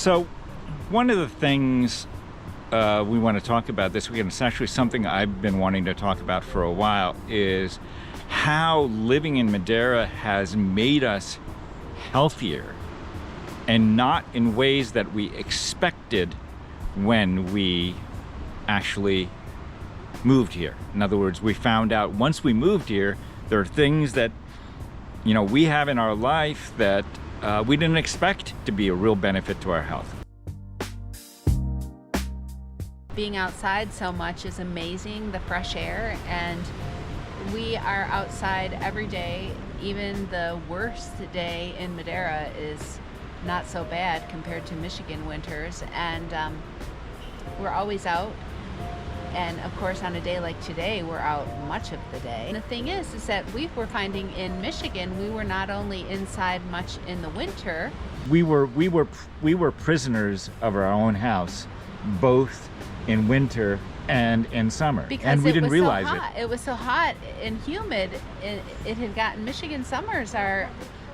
So one of the things we want to talk about this weekend, it's actually something I've been wanting to talk about for a while, is how living in Madeira has made us healthier, and not in ways that we expected when we actually moved here. In other words, we found out once we moved here, there are things that, you know, we have in our life that we didn't expect to be a real benefit to our health. Being outside so much is amazing, the fresh air, and we are outside every day. Even the worst day in Madeira is not so bad compared to Michigan winters, and we're always out. And of course, on a day like today, we're out much of the day. And the thing is that we were finding in Michigan, we were not only inside much in the winter. We were prisoners of our own house, both in winter and in summer, and we didn't realize it. It was so hot and humid. It had gotten, Michigan summers are,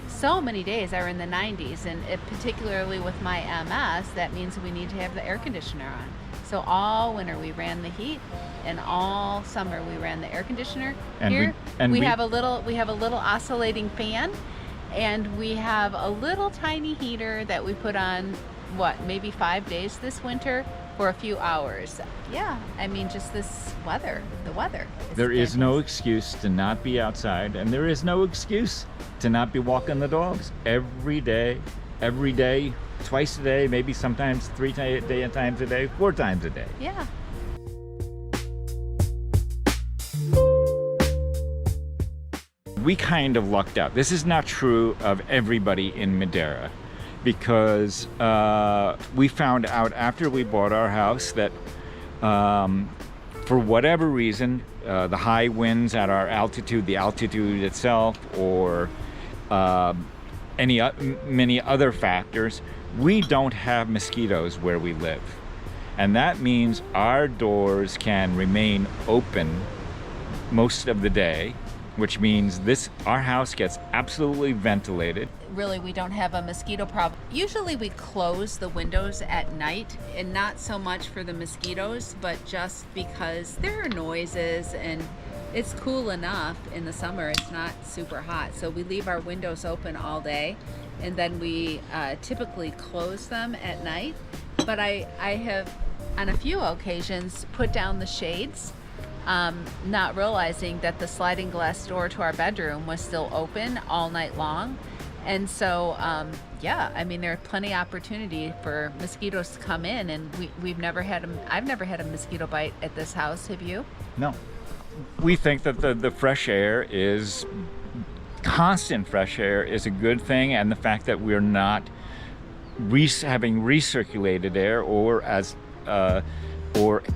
so many days are in the 90s, and particularly with my MS, that means we need to have the air conditioner on. So all winter we ran the heat, and all summer we ran the air conditioner. And here we have a little oscillating fan, and we have a little tiny heater that we put on, maybe 5 days this winter for a few hours. Yeah, I mean, just this weather, the weather. There is no excuse to not be outside, and there is no excuse to not be walking the dogs every day, twice a day, maybe sometimes 3 times a day, 4 times a day. Yeah. We kind of lucked out. This is not true of everybody in Madeira, because we found out after we bought our house that for whatever reason, the high winds at our altitude, the altitude itself, or many other factors, we don't have mosquitoes where we live. And that means our doors can remain open most of the day, which means our house gets absolutely ventilated. Really, we don't have a mosquito problem. Usually we close the windows at night, and not so much for the mosquitoes, but just because there are noises, and it's cool enough in the summer. It's not super hot, so we leave our windows open all day, and then we typically close them at night. But I have, on a few occasions, put down the shades, not realizing that the sliding glass door to our bedroom was still open all night long. And so, yeah, I mean, there's plenty of opportunity for mosquitoes to come in, and I've never had a mosquito bite at this house. Have you? No. We think that the fresh air constant fresh air is a good thing, and the fact that we're not having recirculated air, or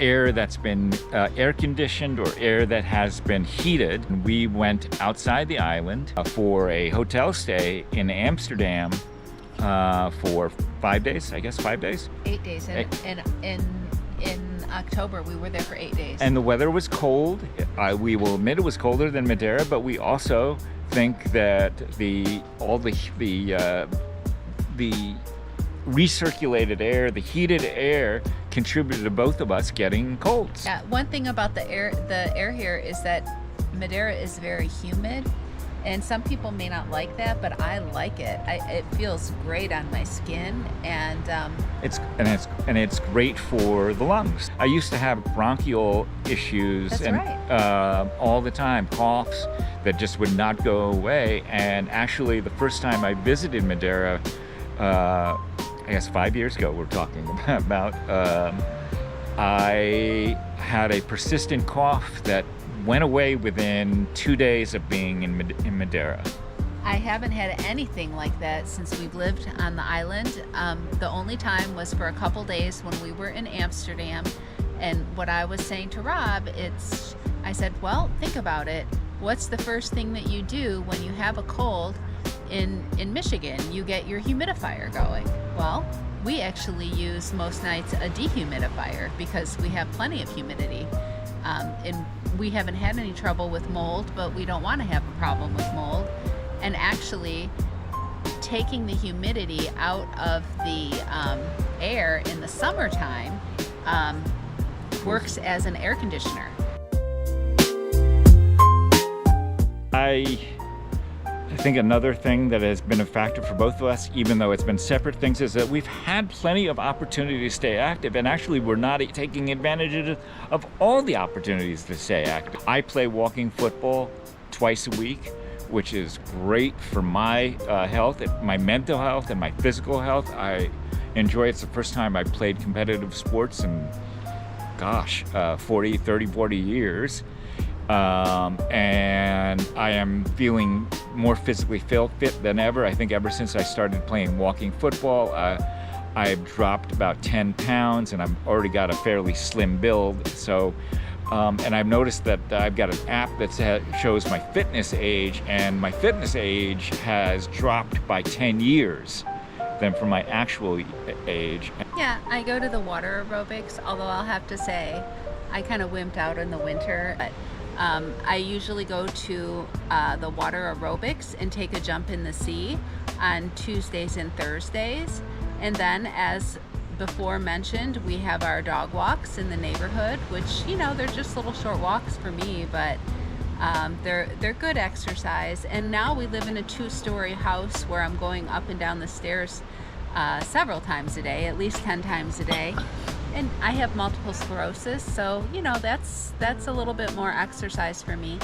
air that's been air conditioned, or air that has been heated. We went outside the island for a hotel stay in Amsterdam for 5 days, I guess 5 days? 8 days. In October, we were there for 8 days. And the weather was cold. We will admit it was colder than Madeira, but we also think that the recirculated air, the heated air, contributed to both of us getting colds. Yeah, one thing about the air here is that Madeira is very humid, and some people may not like that, but I like it. It feels great on my skin, and it's great for the lungs. I used to have bronchial issues. That's and right. All the time, coughs that just would not go away. And actually, the first time I visited Madeira, I guess 5 years ago, we're talking about, I had a persistent cough that went away within 2 days of being in Madeira. I haven't had anything like that since we've lived on the island. The only time was for a couple days when we were in Amsterdam, and what I was saying to Rob, I said, well, think about it. What's the first thing that you do when you have a cold in Michigan? You get your humidifier going. Well, we actually use most nights a dehumidifier because we have plenty of humidity. And we haven't had any trouble with mold, but we don't want to have a problem with mold. And actually, taking the humidity out of the air in the summertime works as an air conditioner. I think another thing that has been a factor for both of us, even though it's been separate things, is that we've had plenty of opportunity to stay active, and actually we're not taking advantage of all the opportunities to stay active. I play walking football twice a week, which is great for my health, my mental health, and my physical health. I enjoy it. It's the first time I played competitive sports in, gosh, 40 years. And I am feeling more physically fit than ever. I think ever since I started playing walking football, I've dropped about 10 pounds, and I've already got a fairly slim build. So, and I've noticed that I've got an app that shows my fitness age, and my fitness age has dropped by 10 years than from my actual age. Yeah, I go to the water aerobics, although I'll have to say I kind of wimped out in the winter. But I usually go to the water aerobics and take a jump in the sea on Tuesdays and Thursdays. And then, as before mentioned, we have our dog walks in the neighborhood, which, you know, they're just little short walks for me, but they're good exercise. And now we live in a 2-story house where I'm going up and down the stairs several times a day, at least 10 times a day. And I have multiple sclerosis, so, you know, that's a little bit more exercise for me.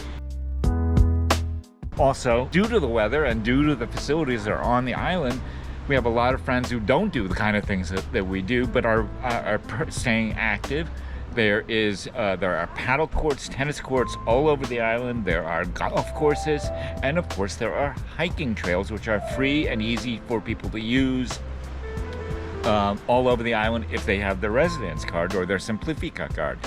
Also, due to the weather and due to the facilities that are on the island, we have a lot of friends who don't do the kind of things that we do, but are staying active. There are paddle courts, tennis courts all over the island. There are golf courses, and of course there are hiking trails, which are free and easy for people to use all over the island if they have their residence card or their Simplifica card.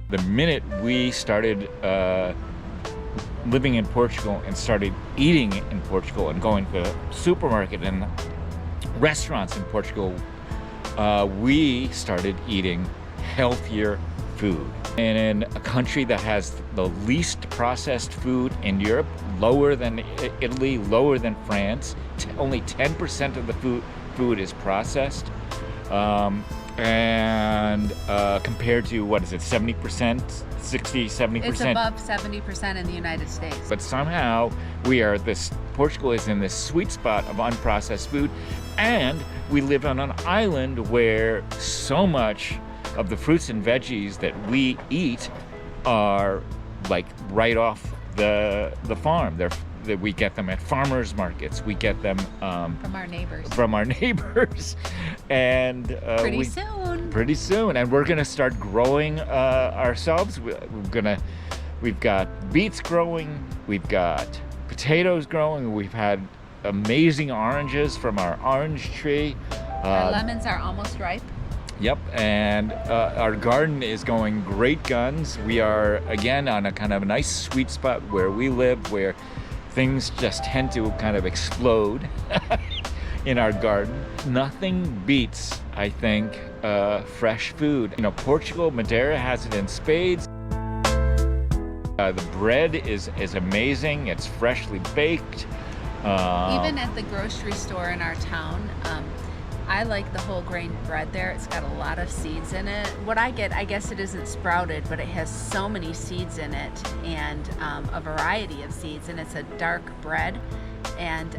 The minute we started living in Portugal and started eating in Portugal and going to the supermarket and restaurants in Portugal, we started eating healthier food. And in a country that has the least processed food in Europe, lower than Italy, lower than France, only 10% of the food is processed. And compared to, what is it, 70%, 60, 70%? It's above 70% in the United States. But somehow Portugal is in this sweet spot of unprocessed food, and we live on an island where so much of the fruits and veggies that we eat are like right off the farm. We get them at farmers markets. We get them from our neighbors. And pretty soon, and we're gonna start growing ourselves. We've got beets growing. We've got potatoes growing. We've had amazing oranges from our orange tree. Our lemons are almost ripe. Yep, and our garden is going great guns. We are, again, on a kind of a nice sweet spot where we live, where things just tend to kind of explode in our garden. Nothing beats, I think, fresh food. You know, Portugal, Madeira has it in spades. The bread is amazing. It's freshly baked. Even at the grocery store in our town, I like the whole grain bread there. It's got a lot of seeds in it. What I get, I guess it isn't sprouted, but it has so many seeds in it, and a variety of seeds, and it's a dark bread. And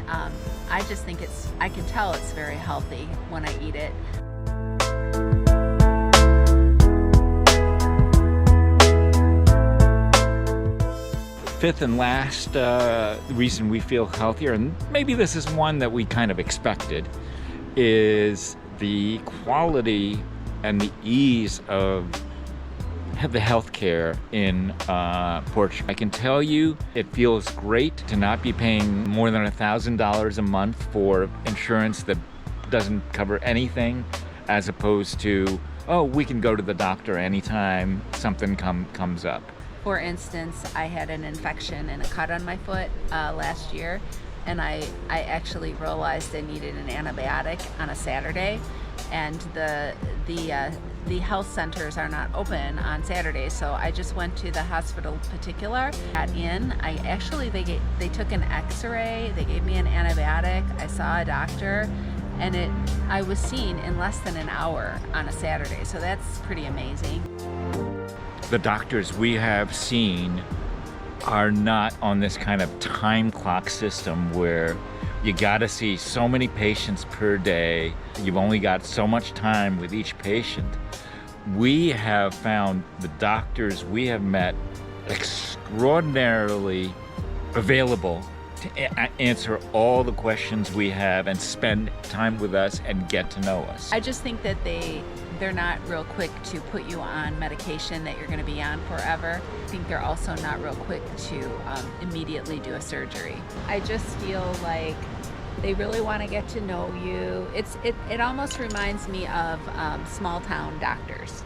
I just think I can tell it's very healthy when I eat it. Fifth and last reason we feel healthier, and maybe this is one that we kind of expected, is the quality and the ease of the healthcare in Portugal. I can tell you it feels great to not be paying more than $1,000 a month for insurance that doesn't cover anything, as opposed to, oh, we can go to the doctor anytime something comes up. For instance, I had an infection and a cut on my foot last year, and I actually realized I needed an antibiotic on a Saturday, and the the health centers are not open on Saturdays, so I just went to the hospital particular. Got in. They took an X-ray. They gave me an antibiotic. I saw a doctor, and I was seen in less than an hour on a Saturday. So that's pretty amazing. The doctors we have seen are not on this kind of time clock system where you gotta see so many patients per day. You've only got so much time with each patient. We have found the doctors we have met extraordinarily available to answer all the questions we have and spend time with us and get to know us. I just think that they're not real quick to put you on medication that you're going to be on forever. I think they're also not real quick to immediately do a surgery. I just feel like they really want to get to know you. It almost reminds me of small town doctors.